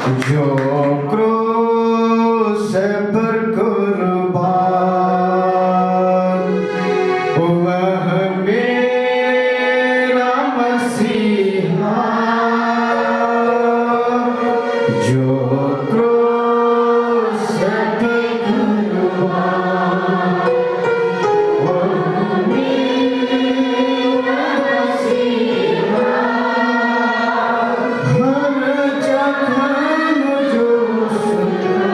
जो क्रूस पर कुर्बान, वह मेरा मसीहा। जो क्रूस पर कुर्बान, वह मेरा मसीहा। हर जगह जो सुना,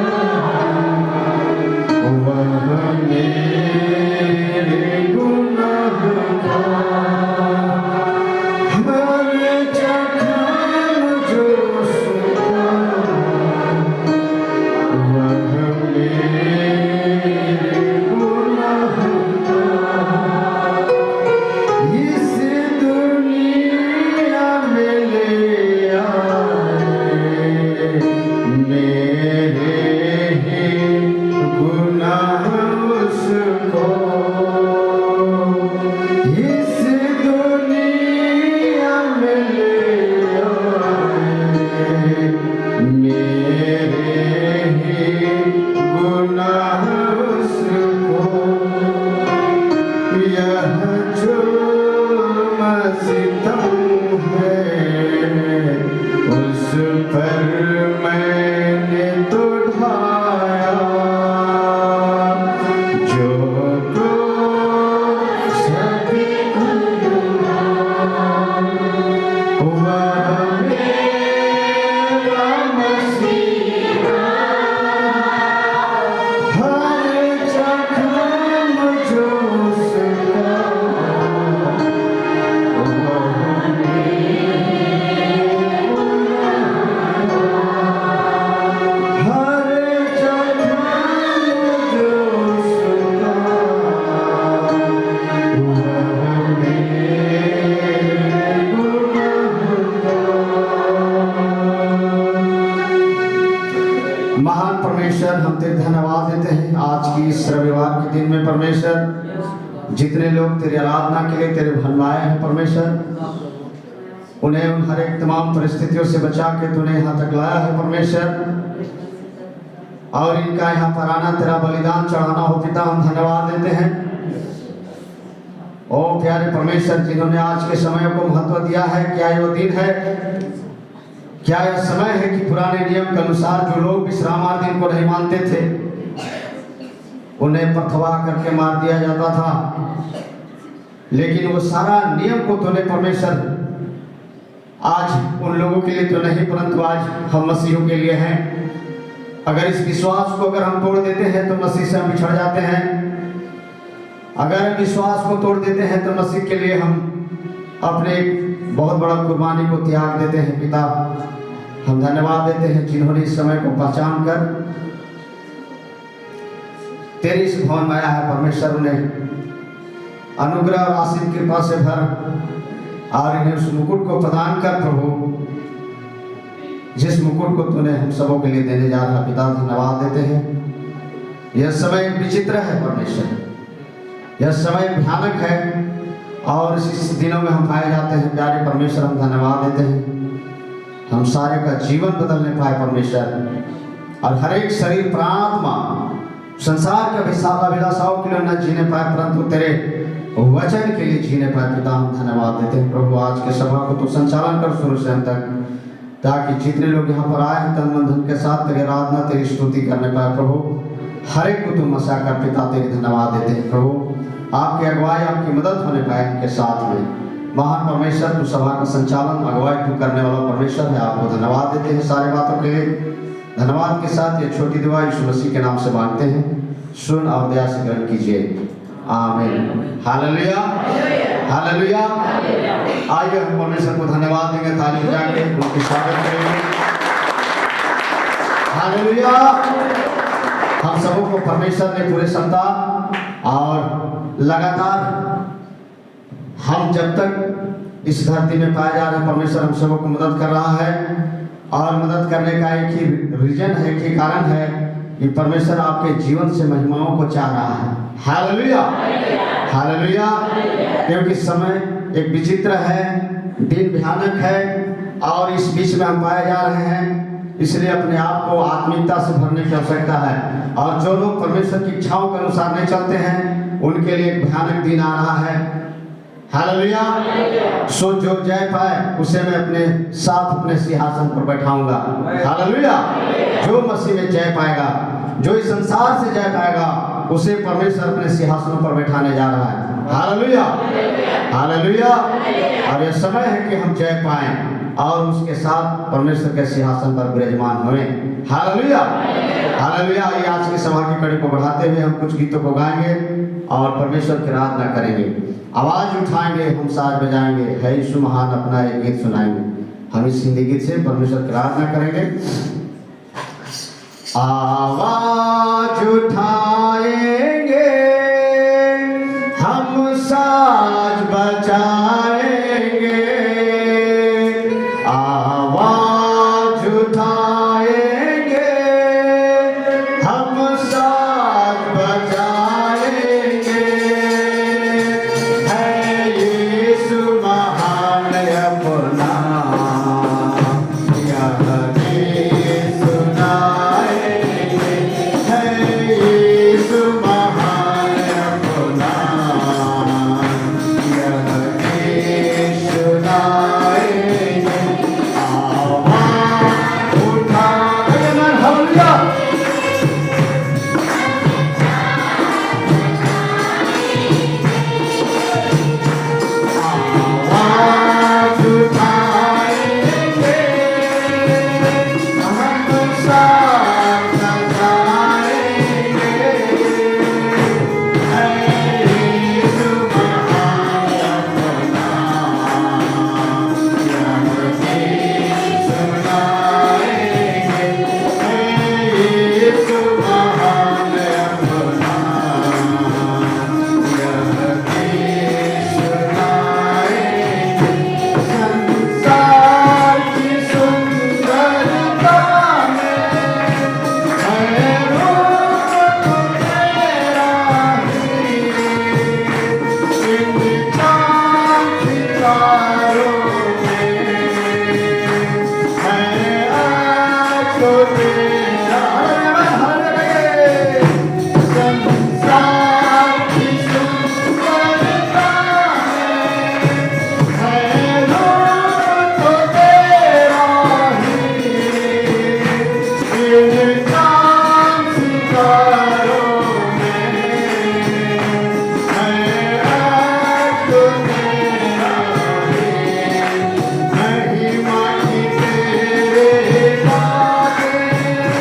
वह मेरे गुनाह का। हर जगह जो सुना, वह मेरे गुनाह का। इस दुनिया में ले आए मेरे ही गुनाह उसको। इस दुनिया में ले आए मेरे ही गुनाह उसको। यह जुल्म सितम है, उस पर मैंने तो ढाया। जो क्रूस पे कुर्बान, वह मेरा मसीहा। हर जगह जो उसका, वह हर जगह जो उसका, वह मेरे गुनाह का। महान परमेश्वर, हम तेरे धन्यवाद देते हैं आज की इस रविवार के दिन में। परमेश्वर, जितने लोग तेरी आराधना के लिए तेरे भवन में आए हैं परमेश्वर, उन्हें उन हर एक तमाम परिस्थितियों से बचा के तूने यहाँ तक लाया है परमेश्वर। और इनका यहाँ पर आना तेरा बलिदान चढ़ाना हो पिता, हम धन्यवाद देते हैं। ओ प्यारे परमेश्वर, जिन्होंने आज के समय को महत्व दिया है, क्या ये वो दिन है, क्या यह समय है कि पुराने नियम के अनुसार जो लोग विश्रामवार दिन को नहीं मानते थे, उन्हें पथवा करके मार दिया जाता था। लेकिन वो सारा नियम को तूने परमेश्वर आज उन लोगों के लिए तो नहीं, परंतु आज हम मसीहों के लिए हैं। अगर इस विश्वास को अगर हम तोड़ देते हैं तो मसीह से हम बिछड़ जाते हैं। अगर विश्वास को तोड़ देते हैं तो मसीह के लिए हम अपने एक बहुत बड़ा कुर्बानी को त्याग देते हैं। पिता, हम धन्यवाद देते हैं जिन्होंने इस समय को पहचान कर तेरी इस भवन में आया है परमेश्वर। उन्हें अनुग्रह और आशीष कृपा से भर और इन्हें उस मुकुट को प्रदान कर प्रभु, जिस मुकुट को तूने हम सबों के लिए देने जा रहा। पिता, धन्यवाद देते हैं। यह समय विचित्र है परमेश्वर, यह समय भयानक है और इस दिनों में हम पाए जाते हैं। प्यारे परमेश्वर, हम धन्यवाद देते हैं हम सारे का जीवन बदलने पाए परमेश्वर, और हर एक शरीर प्राणात्मा संसार के अभिलाषाओं के लिए न जीने पाए, परंतु तेरे वचन के लिए जीने पाए। पिता, हम धन्यवाद देते हैं प्रभु। आज के सभा को तू संचालन कर शुरू से अंत तक, ताकि जितने लोग यहाँ पर आए हैं तन मन धन के साथ तेरी आराधना तेरी स्तुति करने पाए प्रभु। हर एक को तुम मसा कर पिता तेरी धन्यवाद देते हैं प्रभु। आपकी अगुवाई आपकी मदद होने पाए इनके साथ में। महान परमेश्वर, तू सभा का संचालन अगुवाई तू करने वाला परमेश्वर है। आपको धन्यवाद देते हैं सारे बातों के लिए। धन्यवाद के साथ ये छोटी दुआ यीशु मसीह के नाम से मांगते हैं, सुन और दया से ग्रहण कीजिए। आमीन। Hallelujah, hallelujah. आइए हम परमेश्वर को धन्यवाद देंगे, ताली बजा के उनकी स्वागत करेंगे। हालेलुया। हम सबों को परमेश्वर ने पूरे सप्ताह और लगातार हम जब तक इस धरती में पाए जा रहे हैं, परमेश्वर हम सबों को मदद कर रहा है। और मदद करने का एक ही रीजन है, एक ही कारण है कि परमेश्वर आपके जीवन से महिमाओं को चाह रहा है। Hallelujah, hallelujah. क्योंकि समय एक विचित्र है, दिन भयानक है और इस बीच में हम पाए जा रहे हैं। इसलिए अपने आप को आत्मिकता से भरने की आवश्यकता है। और जो लोग परमेश्वर की इच्छाओं के अनुसार नहीं चलते हैं उनके लिए एक भयानक दिन आ रहा है। हालेलुया। सो जो जय पाए उसे मैं अपने साथ अपने सिंहासन पर बैठाऊंगा। हालेलुया। जो मसीह में जय पाएगा, जो इस संसार से जय पाएगा, उसे परमेश्वर अपने सिंहासनों पर बैठाने जा रहा है। Hallelujah, hallelujah. और यह समय है कि हम जय पाएं और उसके साथ परमेश्वर के सिंहासन पर विराजमान हुए। Hallelujah, hallelujah. ये आज की सभा की कड़ी को बढ़ाते हुए हम कुछ गीतों को गाएंगे और परमेश्वर की आराधना करेंगे। आवाज उठाएंगे, हम साज बजाएंगे, है यीशु महान, अपना एक गीत सुनाएंगे। हम इस हिंदी गीत से परमेश्वर की आराधना करेंगे। आवाज उठाएंगे, हम साज बजाएंगे। आवाज उठाएंगे, हम साज बजाएंगे। है यीशु महान अपना, यह गीत सुनाएंगे। है यीशु महान अपना, यह गीत सुनाएंगे। आवाज उठाएंगे, हालेलुया। आवाज उठाएंगे, हम साथ बजाएंगे। है यीशु महान अपना, यह गीत सुनाएंगे। है यीशु महान अपना, यह गीत सुनाएंगे। संसार की सुंदरता में है रूप तेरा ही। इन चाँद सितारों में है आँखों तेरा। संसार की सुंदरता में है रूप तेरा ही। इन चाँद सितारों में है आँखों तेरा ही। महिमा की तेरे बातें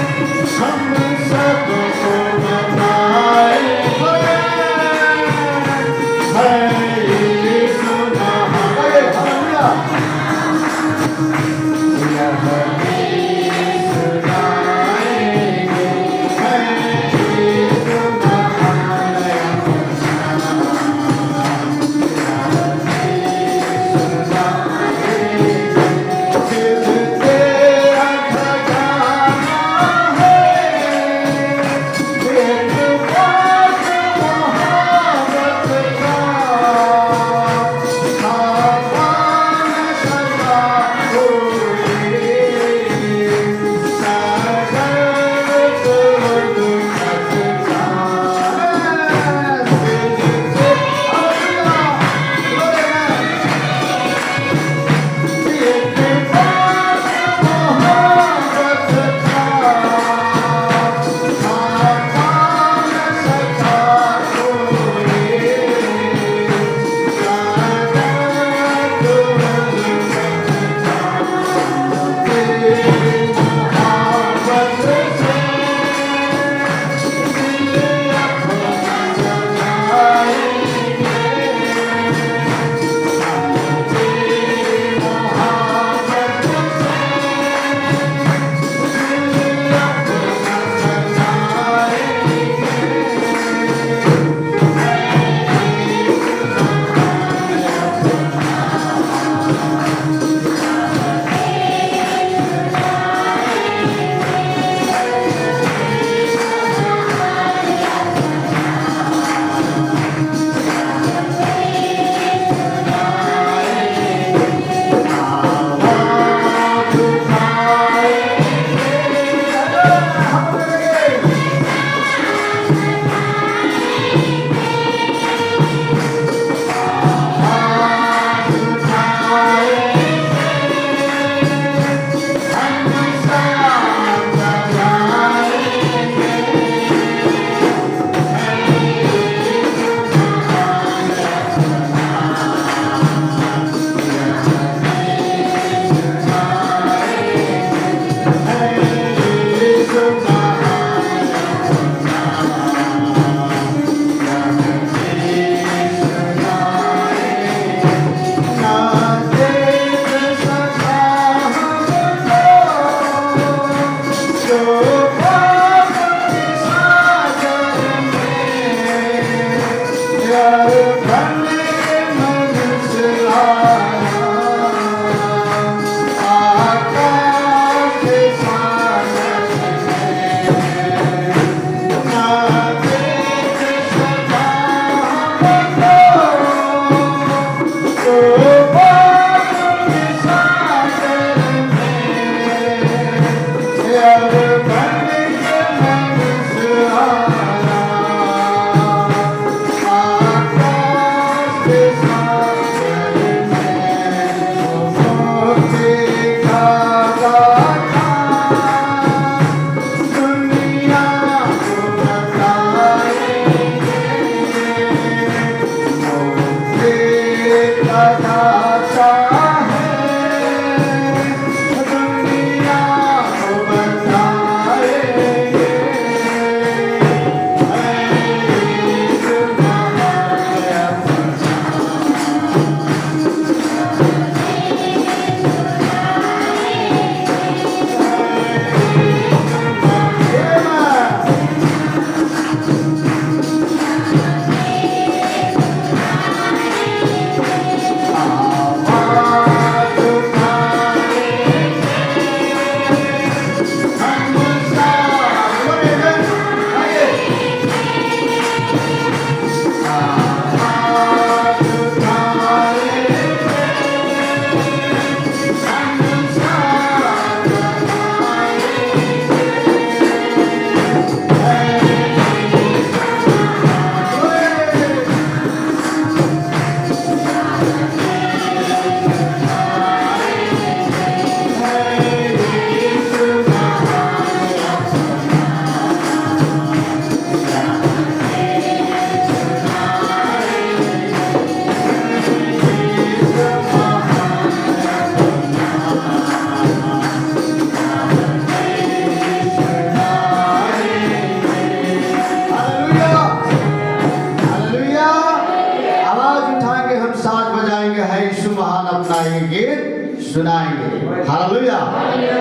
सुनाएंगे। हालेलुया।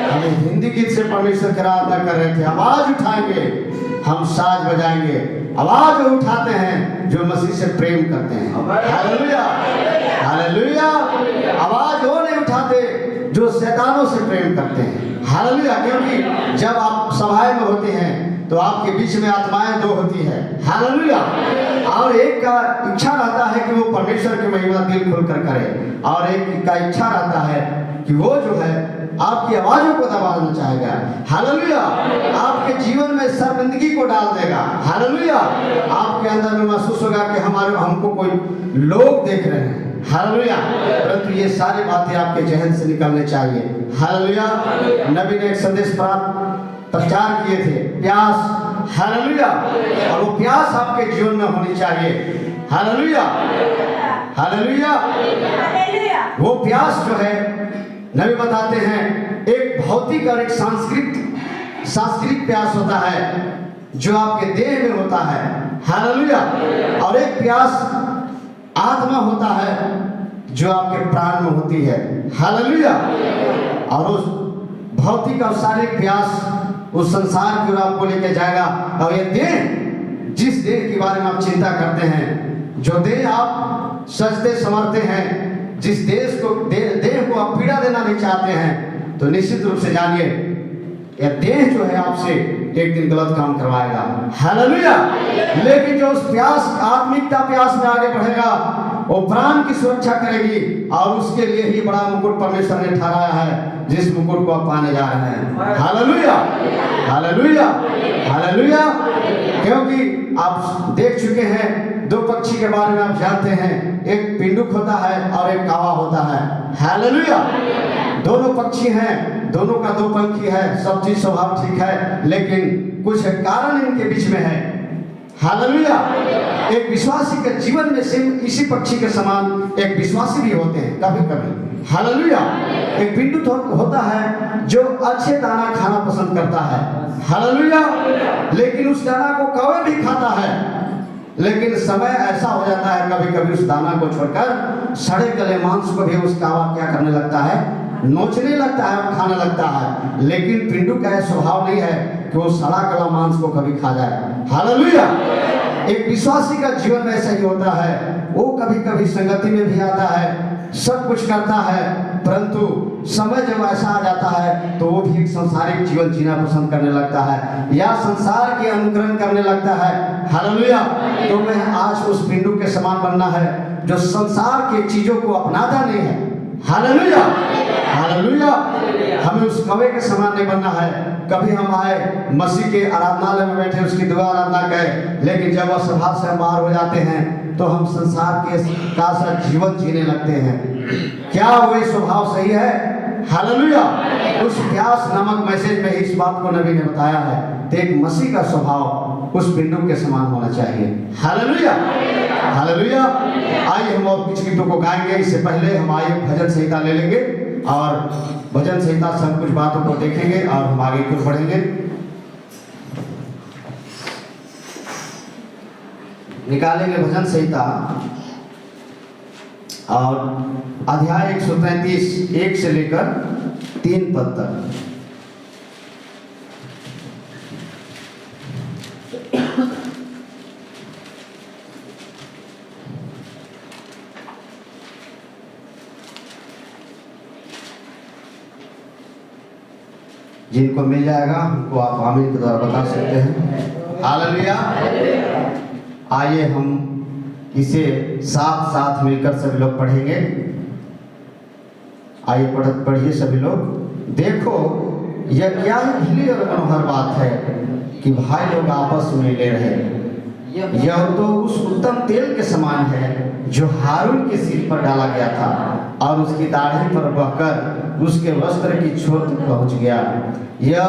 हम हिंदी गीत से परमेश्वर की आराधना कर रहे थे, आवाज उठाएंगे, हम साज बजाएंगे। आवाज उठाते हैं जो मसीह से प्रेम करते हैं। Hallelujah hallelujah. आवाज वो नहीं उठाते जो शैतानों से प्रेम करते हैं। हालेलुया। क्योंकि जब आप सभाएं में होते हैं तो आपके बीच में आत्माएं दो होती है। हालेलुया। और एक का इच्छा रहता है कि वो परमेश्वर की महिमा दिल खोलकर करे, और एक का इच्छा रहता है कि वो जो है आपकी आवाजों को दबाना चाहेगा। हालेलुया। आपके जीवन में शर्मिंदगी को डाल देगा। हालेलुया। आपके अंदर में महसूस होगा कि हमको कोई लोग देख रहे हैं। हालेलुया। परंतु ये सारी बातें आपके जहन से निकलने चाहिए। हालेलुया। नबी ने एक संदेश प्रचार किए थे, प्यास। हालेलुया। और वो प्यास आपके जीवन में होनी चाहिए। Hallelujah hallelujah. वो प्यास जो है नबी बताते हैं एक भौतिक और एक सांस्कृतिक प्यास होता है जो आपके देह में होता है। हालेलुया। और एक प्यास आत्मा होता है जो आपके प्राण में होती है। हालेलुया। और उस भौतिक और शारीरिक प्यास उस संसार की ओर आपको लेके जाएगा। और ये देह, जिस देह के बारे में आप चिंता करते हैं, जो देह आप सजते संवरते हैं, जिस देह को आप पीड़ा देना नहीं चाहते हैं, तो निश्चित रूप से जानिए यह देह जो है आपसे एक दिन गलत काम करवाएगा। हालेलुया। लेकिन जो उस प्यास आत्मिकता प्यास में आगे बढ़ेगा वो प्राण की सुरक्षा करेगी, और उसके लिए ही बड़ा मुकुट परमेश्वर ने ठहराया है, जिस मुकुट को आप पाने जा रहे हैं। Hallelujah hallelujah hallelujah. क्योंकि आप देख चुके हैं, दो पक्षी के बारे में आप जानते हैं, एक पिंडुक होता है और एक कावा होता है। हालेलुया। दोनों पक्षी हैं, दोनों का दो पंखी है, सब चीज स्वभाव ठीक है, लेकिन कुछ कारण इनके बीच में है। हालेलुया। एक विश्वासी के जीवन में से इसी पक्षी के समान एक विश्वासी भी होते हैं कभी कभी। हालेलुया। एक पिंडुक होता है जो अच्छे दाना खाना पसंद करता है। हालेलुया। लेकिन उस दाना को कौवा भी खाता है, लेकिन समय ऐसा हो जाता है कभी कभी उस दाना को छोड़कर सड़े गले मांस को भी उस कौवा क्या करने लगता है, नोचने लगता है और खाने लगता है, लेकिन पिंडू का यह स्वभाव नहीं है कि वो सड़ा गला मांस को कभी खा जाए। हालेलुया। एक विश्वासी का जीवन ऐसा ही होता है, वो कभी कभी संगति में भी आता है, सब कुछ करता है, परंतु समय जब ऐसा आ जाता है तो वो भी एक सांसारिक जीवन जीना पसंद करने लगता है या संसार के अनुकरण करने लगता है। हालेलुया। तो मैं आज उस पिंडू के समान बनना है जो संसार के चीजों को अपनाता नहीं है। हालेलुया। हालेलुया। हमें उस कौवे के समान नहीं बनना है। कभी हम आए मसीह के आराधनालय में बैठे, उसकी दुआ आराधना करें, लेकिन जब वह सभा से हम बाहर हो जाते हैं तो हम संसार के का सा जीवन जीने लगते हैं। क्या वही स्वभाव सही है? हालेलुया। उस प्यास नामक मैसेज में इस बात को नबी ने बताया है, तो एक मसीह का स्वभाव उस पिंडू के समान होना चाहिए। हालेलुया। हालेलुया। आइए हम और कुछ गीतों को गाएंगे। इससे पहले हम आइए भजन संहिता ले लेंगे और भजन संहिता सब कुछ बातों को देखेंगे और हम आगे की ओर बढ़ेंगे। निकालेंगे भजन संहिता और अध्याय 133 1 से लेकर 3 पद तक। जिनको मिल जाएगा उनको आप आमीन के द्वारा बता सकते हैं। हालेलुया। आइए हम इसे साथ साथ मिलकर सभी लोग पढ़ेंगे। आइए पढ़िए सभी लोग। देखो यह क्या ही भली और मनोहर बात है कि भाई लोग आपस में मिले रहे। यह तो उस उत्तम तेल के समान है जो हारून के सिर पर डाला गया था और उसकी दाढ़ी पर बहकर उसके वस्त्र की छोर तक पहुंच गया। यह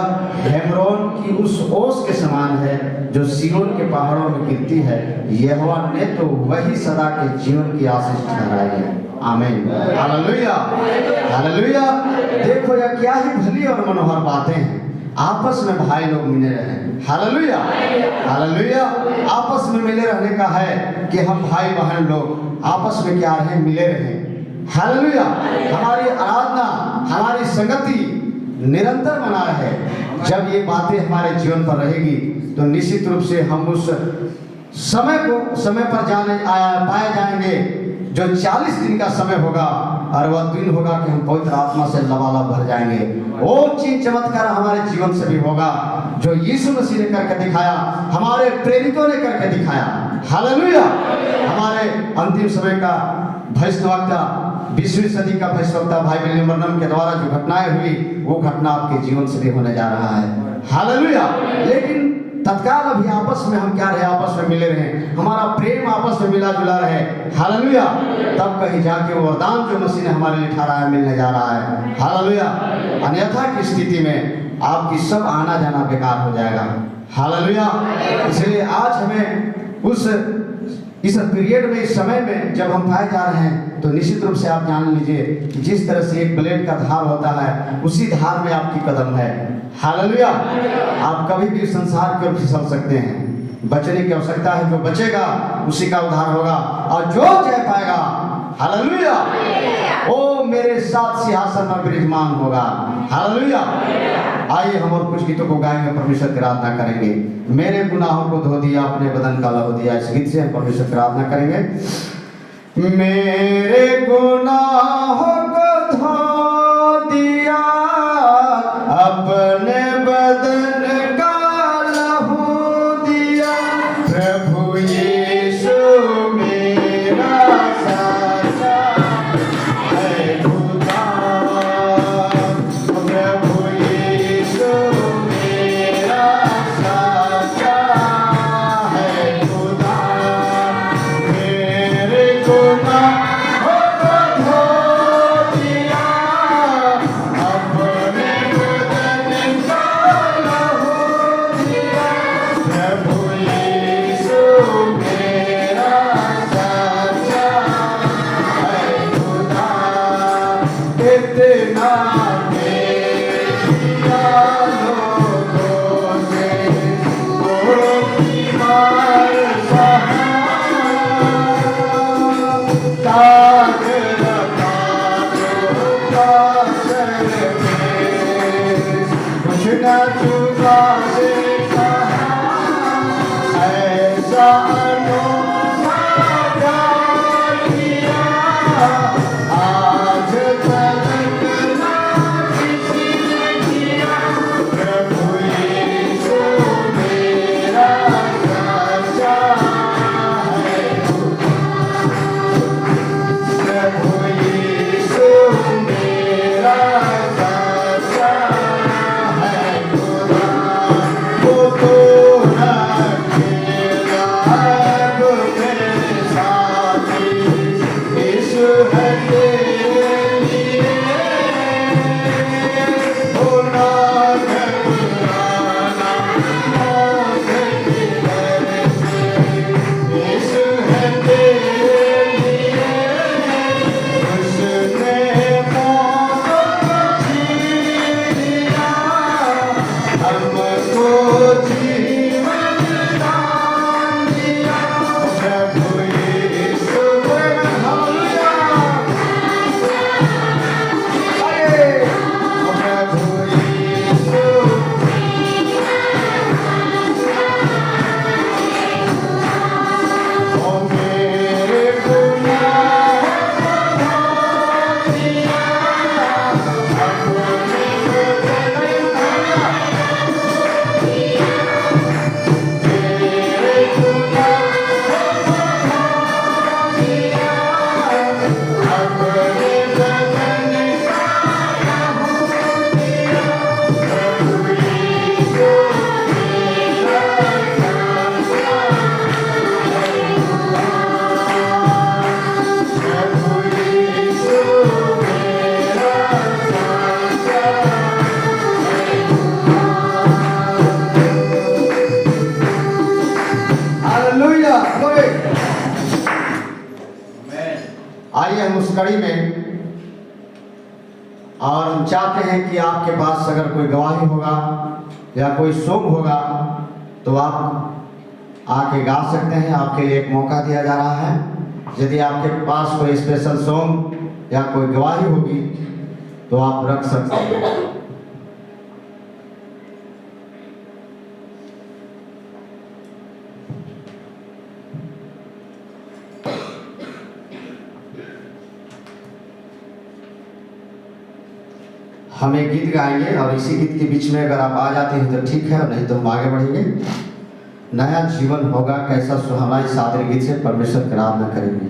हेमरोन की उस ओस के समान है जो सिय्योन के पहाड़ों में गिरती है। यहोवा ने तो वही सदा के जीवन की आशीष ठहराई है। आमीन। हालेलुया। हालेलुया। देखो यह क्या ही भली और मनोहर बातें हैं, आपस में भाई लोग मिले रहे। हालेलुया। हालेलुया। आपस में मिले रहने का है कि हम भाई बहन लोग आपस में क्या रहे, मिले रहे। हालेलुया। हमारी आराधना, हमारी संगति निरंतर बना रहे। जब ये बातें हमारे जीवन पर रहेगी तो निश्चित रूप से हम उस समय पर पाए जाएंगे जो 40 दिन का समय होगा और वह दिन होगा कि हम पवित्र आत्मा से लबालब भर जाएंगे। वो चीज चमत्कार हमारे जीवन से भी होगा जो यीशु मसीह ने करके दिखाया, हमारे प्रेरितों ने करके दिखाया। हालेलुया। हमारे अंतिम समय का भविष्यवक्ता, 20वीं सदी का भविष्यवक्ता भाई विलियम ब्रैनम के द्वारा जो घटनाएं हुई वो घटना आपके जीवन से भी होने जा रहा है। हालेलुया। लेकिन तत्काल अभी आपस में हम क्या रहे, आपस में मिले रहे, हमारा प्रेम आपस में मिला जुला रहे। हालेलुया। तब कहीं जाके वो वरदान जो मसीह ने हमारे लिए ठहराया मिलने जा रहा है। हालेलुया। अन्यथा की स्थिति में आपकी सब आना जाना बेकार हो जाएगा। हालेलुया। इसलिए आज हमें इस पीरियड में, इस समय में जब हम पाए जा रहे हैं तो निश्चित रूप से आप जान लीजिए कि जिस तरह से एक ब्लेड का धार होता है उसी धार में आपकी कदम है। हालेलुया। आप कभी भी संसार की ओर फिसल सकते हैं। बचने की आवश्यकता है, जो बचेगा उसी का उद्धार होगा और जो जय पाएगा, हालेलुया, वो मेरे साथ सिंहासन पर विराजमान होगा। हालेलुया। आइए हम और कुछ गीतों को गाएंगे, परमेश्वर की आराधना करेंगे। मेरे गुनाहों को धो दिया, अपने बदन का लहू दिया। इस गीत से हम परमेश्वर की आराधना करेंगे। मेरे गुनाहों को धो दिया, अपने बदन का लहू दिया। प्रभु यीशु मेरा साचा है खुदा। प्रभु यीशु मेरा साचा है खुदा। मेरे गुनाहों को धो दिया, आइए हम उस कड़ी में, और हम चाहते हैं कि आपके पास अगर कोई गवाही होगा या कोई सॉन्ग होगा तो आप आके गा सकते हैं। आपके लिए एक मौका दिया जा रहा है। यदि आपके पास कोई स्पेशल सॉन्ग या कोई गवाही होगी तो आप रख सकते हैं। हम एक गीत गाएंगे और इसी गीत के बीच में अगर आप आ जाते हैं तो ठीक है, नहीं तो हम आगे बढ़ेंगे। नया जीवन होगा कैसा सुहाना, इस सादर गीत से परमेश्वर की आराधना करेंगे।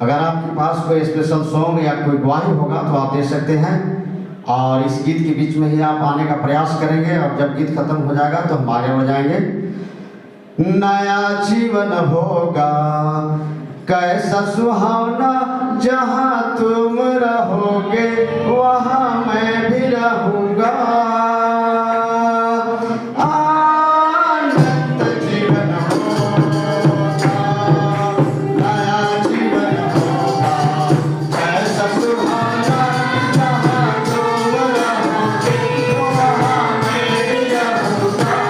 अगर आपके पास कोई स्पेशल सॉन्ग या कोई गवाही होगा तो आप दे सकते हैं, और इस गीत के बीच में ही आप आने का प्रयास करेंगे, और जब गीत खत्म हो जाएगा तो हम आगे बढ़ जाएंगे। नया जीवन होगा कैसा सुहावना, जहाँ तुम रहोगे वहाँ मैं भी रहूँगा। आनंद जीवन होगा, नया जीवन होगा कैसा सुहावना, जहाँ तुम रहोगे वहाँ मैं भी रहूँगा।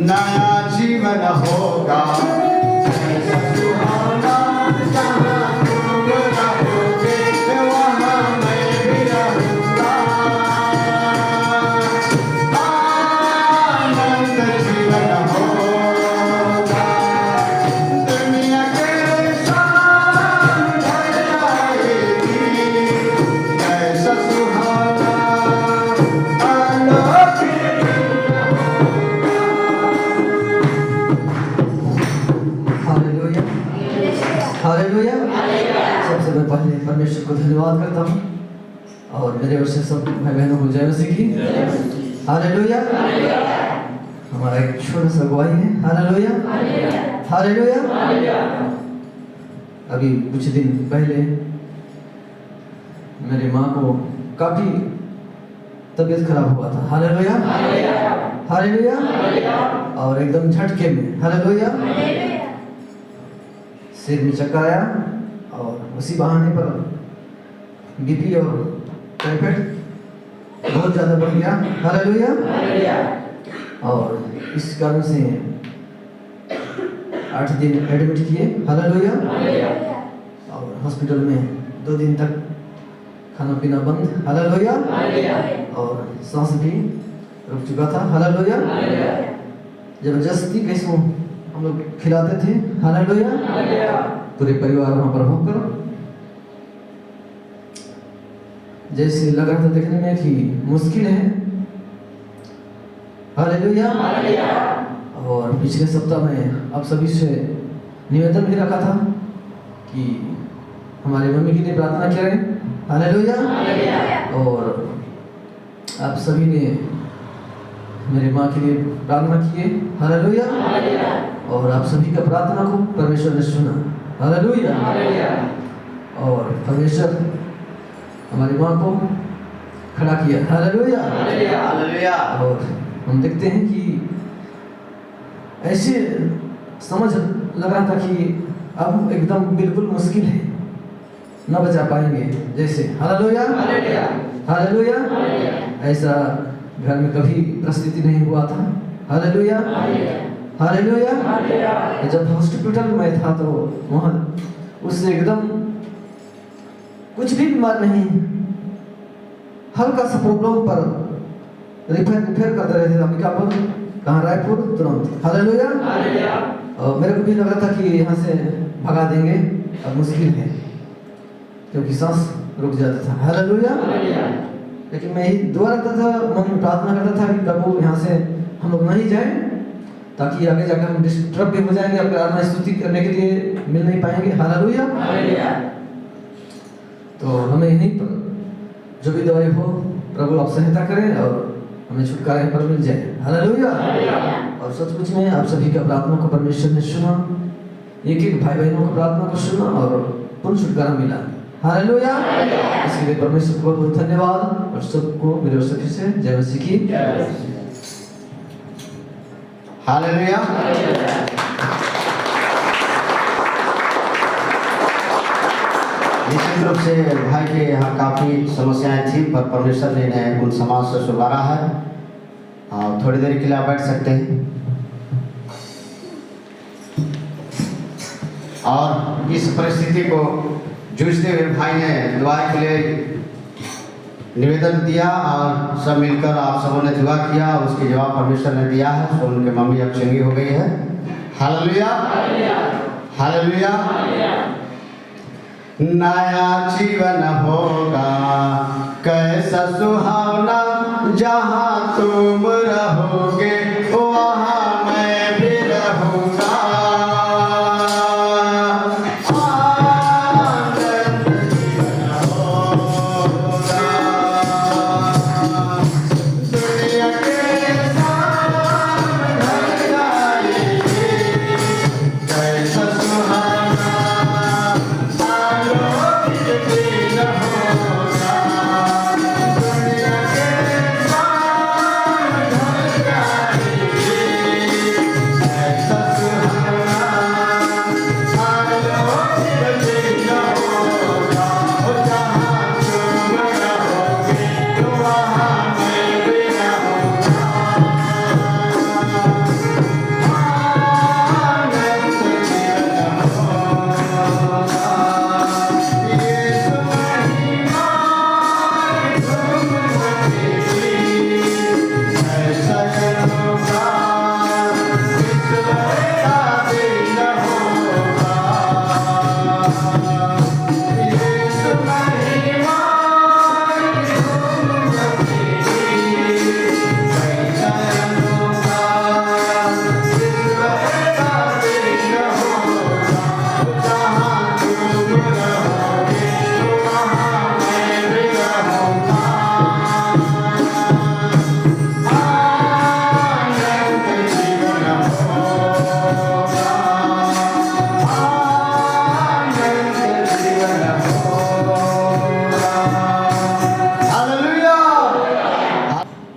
नया जीवन होगा कैसा सुहाना, जहाँ तुम रहोगे वहाँ मैं भी रहूँगा। आनंद जीवन होगा, दुनिया के साथ ढल जाएगी कैसा सुहाना, हालेलुया। सबसे मैं पहले परमेश्वर को धन्यवाद करता हूँ, और मेरे ओर से सब भाई बहनों को जय मसीह की। हालेलुया। हमारा एक छोटा सा गवाही है। Hallelujah, hallelujah. अभी कुछ दिन पहले मेरी माँ को काफी तबीयत खराब हुआ था। Hallelujah, hallelujah. और एकदम झटके में, हालेलुया, सिर में चक्कर आया, और उसी बहाने पर बीपी और टाइफाइड बहुत ज़्यादा बढ़ गया। हालेलुया। और इस कारण से 8 दिन एडमिट किए। हालेलुया। और हॉस्पिटल में 2 दिन तक खाना पीना बंद, हालेलुया, और सांस भी रुक चुका था, हालेलुया। जबरदस्ती कैसे हम लोग खिलाते थे, हालेलुया, पूरे परिवार वहाँ पर होकर जैसे लग रहा था देखने में कि मुश्किल है, हालेलुया। और पिछले सप्ताह में आप सभी से निवेदन भी रखा था कि हमारी मम्मी के लिए प्रार्थना करें, हालेलुया। और आप सभी ने मेरी माँ के लिए प्रार्थना किए, हालेलुया। और आप सभी का प्रार्थना को परमेश्वर ने सुना, हालेलुया। और परमेश्वर हमारी माँ को खड़ा किया, हालेलुया। और हम देखते हैं कि ऐसे समझ लग रहा था कि अब एकदम बिल्कुल मुश्किल है, न बचा पाएंगे जैसे, हालेलुया। ऐसा घर में कभी परिस्थिति नहीं हुआ था, हालेलुया। जब हॉस्पिटल में था तो वहाँ उससे एकदम कुछ भी बीमार नहीं, हल्का सा प्रॉब्लम पर रिफेर करते रहते थे अंबिकापुर, कहाँ, रायपुर, तुरंत, हालेलुया। और मेरे को भी लग रहा था कि यहाँ से भगा देंगे, अब मुश्किल है क्योंकि सांस रुक जाता था, हालेलुया। लेकिन मैं ही दुआ रखता था, मन में प्रार्थना करता था कि प्रभु यहाँ से हम लोग नहीं जाए, ताकि आगे जाकर हम डिस्टर्ब भी हो जाएंगे, आपकी आराधना स्तुति करने के लिए मिल नहीं पाएंगे, हालेलुया। तो हमें यहीं पर जो भी दवाई हो प्रभु आप सहायता करें और हमें छुटकारा पर मिल जाए, हालेलुया। और सचमुच में आप सभी का प्रार्थना को परमेश्वर ने सुना, एक एक भाई बहनों की प्रार्थना को सुना और पूर्ण छुटकारा मिला, हालेलुया। इसके लिए परमेश्वर को बहुत धन्यवाद और सबको मेरे ओर से फिर से जय मसीह की, हालेलुया। निश्चित रूप से भाई के यहाँ काफ़ी समस्याएं थी, पर परमेश्वर ने इन्हें उन समस्या से सुधारा है। और थोड़ी देर के लिए आप बैठ सकते हैं। और इस परिस्थिति को जूझते हुए भाई ने दुआ के लिए निवेदन दिया और सब मिलकर आप सबों ने दुआ किया और उसके जवाब परमेश्वर ने दिया है। तो उनके मम्मी अब चंगी हो गई है, हालेलुया, हालेलुया। नया जीवन होगा कैसा सुहावना, जहाँ तुम रहोगे वहाँ मैं भी रहूँगा।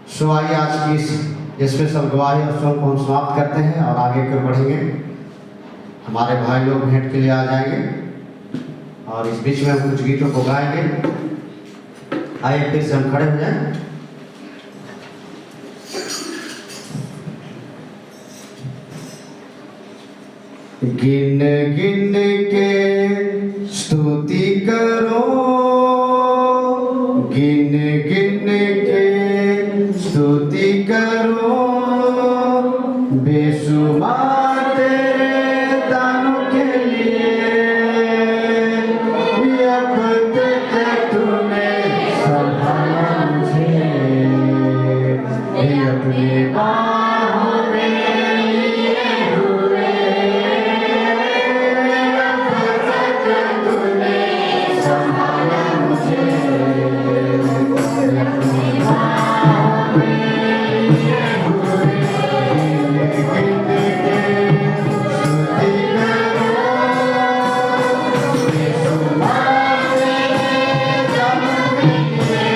सो आइए आज की इस स्पेशल गवाही और शो को हम समाप्त करते हैं और आगे की ओर बढ़ेंगे। हमारे भाई लोग भेंट के लिए आ जाएंगे और इस बीच में हम कुछ गीतों को गाएंगे। आइए फिर से हम खड़े हो जाएं। गिन गिन के स्तुति करो गिन गिन के स्तुति करो बेशुमार तेरे दानों के लिए। अब तक तूने संभाला मुझे अपने बाहों में लिए हुए। अब तक तूने संभाला मुझे अपने बाहों में लिए हुए। गिन के स्तुति करो बेशुमार तेरे दानों के लिए।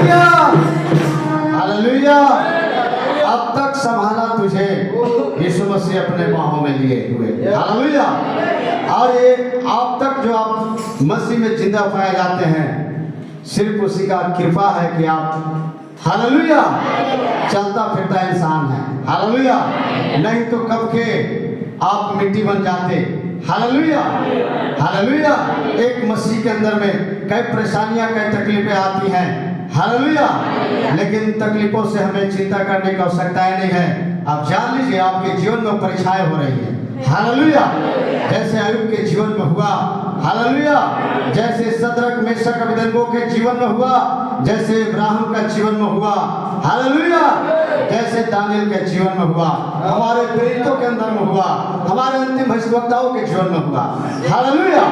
Hallelujah hallelujah. अब तक संभाला तुझे यीशु मसीह अपने बाहों में लिए हुए, हालेलुया। और ये अब तक जो आप मसीह में जिंदा पाए जाते हैं, सिर्फ उसी का कृपा है कि आप हालेलुया चलता फिरता इंसान है, हालेलुया। नहीं तो कब के आप मिट्टी बन जाते, हालेलुया हालेलुया। एक मसीह के अंदर में कई परेशानियां कई तकलीफें आती हैं, हालेलुया। लेकिन तकलीफों से हमें चिंता करने की आवश्यकता नहीं है। आप जान लीजिए आपके जीवन में परीक्षाएं हो रही है, हालेलुया। जैसे अय्यूब के जीवन में हुआ, हालेलुया। जैसे सदरक मेशक अबेदनगो के जीवन में हुआ, जैसे इब्राहिम का जीवन में हुआ, हालेलुया। जैसे दानियल के जीवन में हुआ, हमारे प्रेरितों के अंदर में हुआ, हमारे अंतिम भविष्यवक्ताओं के जीवन में हुआ, हालेलुया।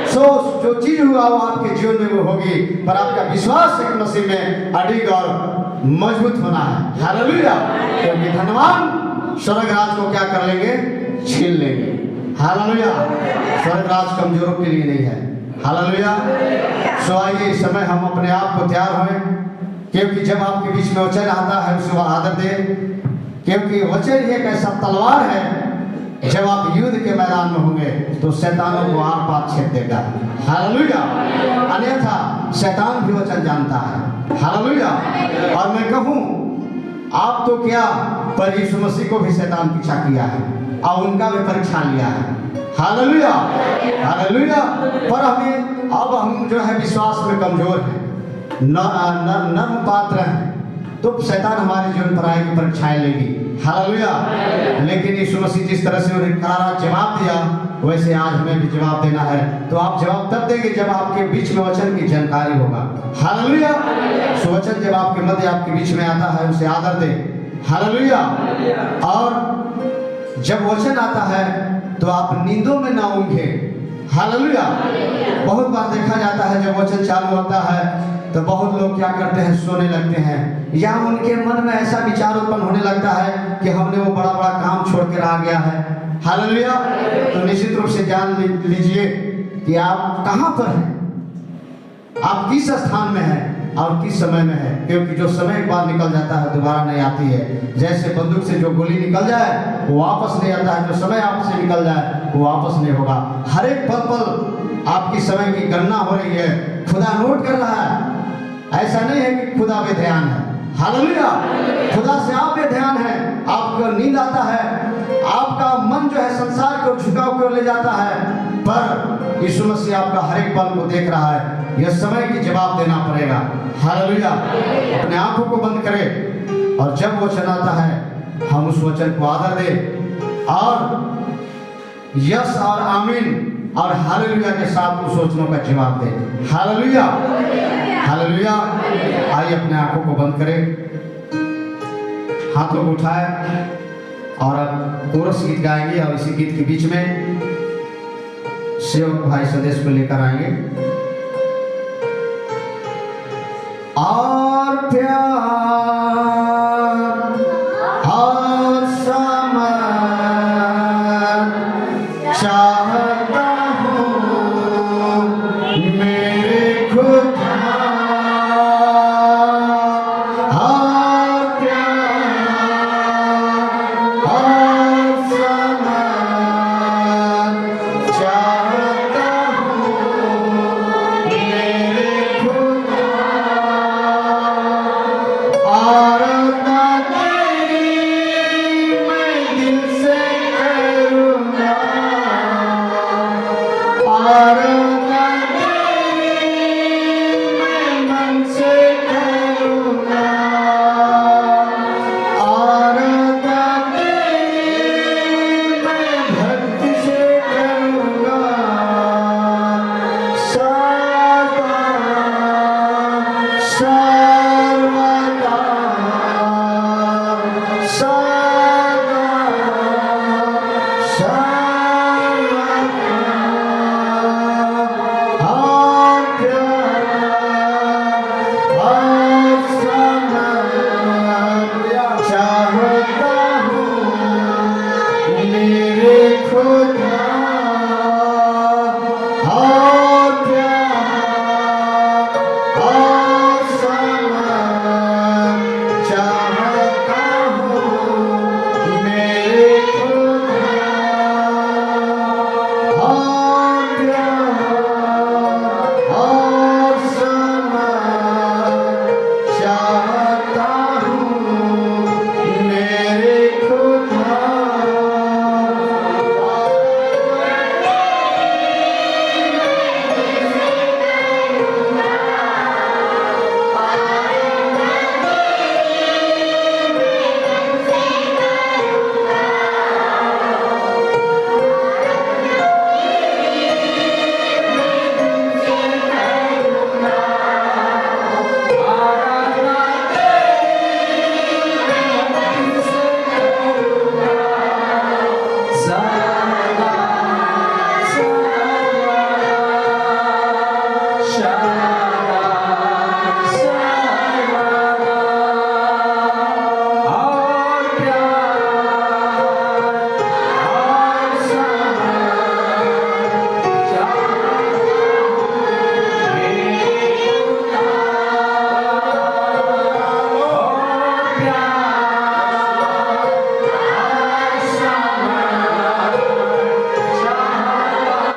सो जो चीज हुआ वो आपके जीवन में वो होगी, पर आपका विश्वास एक मसीह में अडिग और मजबूत होना है, हालेलुया। क्योंकि धनवान स्वर्ग राज को क्या कर लेंगे, छीन लेंगे, हालेलुया। स्वर्ग राज कमजोरों के लिए नहीं है, हालेलुया। सो आइए इस समय हम अपने आप को तैयार हों, क्योंकि जब आपके बीच में वचन आता है उसे आदर दें, क्योंकि वचन एक ऐसा तलवार है, जब आप युद्ध के मैदान में होंगे तो शैतानों को आर पार छेद देगा, हालेलुया। अन्यथा शैतान भी वचन जानता है, हालेलुया। और मैं कहूँ आप तो क्या, पर यीशु मसीह को भी शैतान पीछा किया है और उनका भी परीक्षा लिया है, हालेलुया हालेलुया। पर हमें अब हम जो है विश्वास में कमजोर हैं, नर्म पात्र हैं, तो शैतान हमारे जीवन पर आएगी, परीक्षाएं लेगी, हालेलुया। लेकिन यीशु मसीह जिस तरह से उन्हें करारा जवाब दिया, वैसे आज हमें भी जवाब देना है। तो आप जवाब तब देंगे जब आपके बीच में वचन की जानकारी होगा, हालेलुया। सो वचन जब आपके मध्य आपके बीच में आता है उसे आदर दें, हालेलुया। और जब वचन आता है तो आप नींदों में ना ऊँघे, हालेलुया। बहुत बार देखा जाता है जब वचन चालू होता है तो बहुत लोग क्या करते हैं, सोने लगते हैं, या उनके मन में ऐसा विचार उत्पन्न होने लगता है कि हमने वो बड़ा बड़ा काम छोड़ कर आ गया है, हालेलुया। तो निश्चित रूप से जान लीजिए कि आप कहाँ पर हैं, आप किस स्थान में हैं और किस समय में हैं, क्योंकि जो समय एक बार निकल जाता है दोबारा नहीं आती है। जैसे बंदूक से जो गोली निकल जाए वो वापस नहीं आता है, जो समय आपसे निकल जाए वो वापस नहीं होगा। हर एक पल पल आपकी समय की गणना हो रही है, खुदा नोट कर रहा है। ऐसा नहीं है कि खुदा बेध्यान है, हालेलुया। खुदा से आप बेध्यान है, आपको नींद आता है, आपका मन जो है संसार को झुकाव कर ले जाता है, पर यीशु मसीह आपका हर एक पल को देख रहा है। यह समय की जवाब देना पड़ेगा, हालेलुया। अपने आंखों को बंद करें और जब वचन आता है हम उस वचन को आदर दें और यस और आमीन और हालेलुया के साथ उस वचनों का जवाब दें, हालेलुया हालेलुया। आइए अपने आंखों को बंद करें, हाथों को उठाएं और अब कोरस गीत गाएंगे। और इसी गीत के बीच में सेवक भाई संदेश को लेकर आएंगे। और प्यार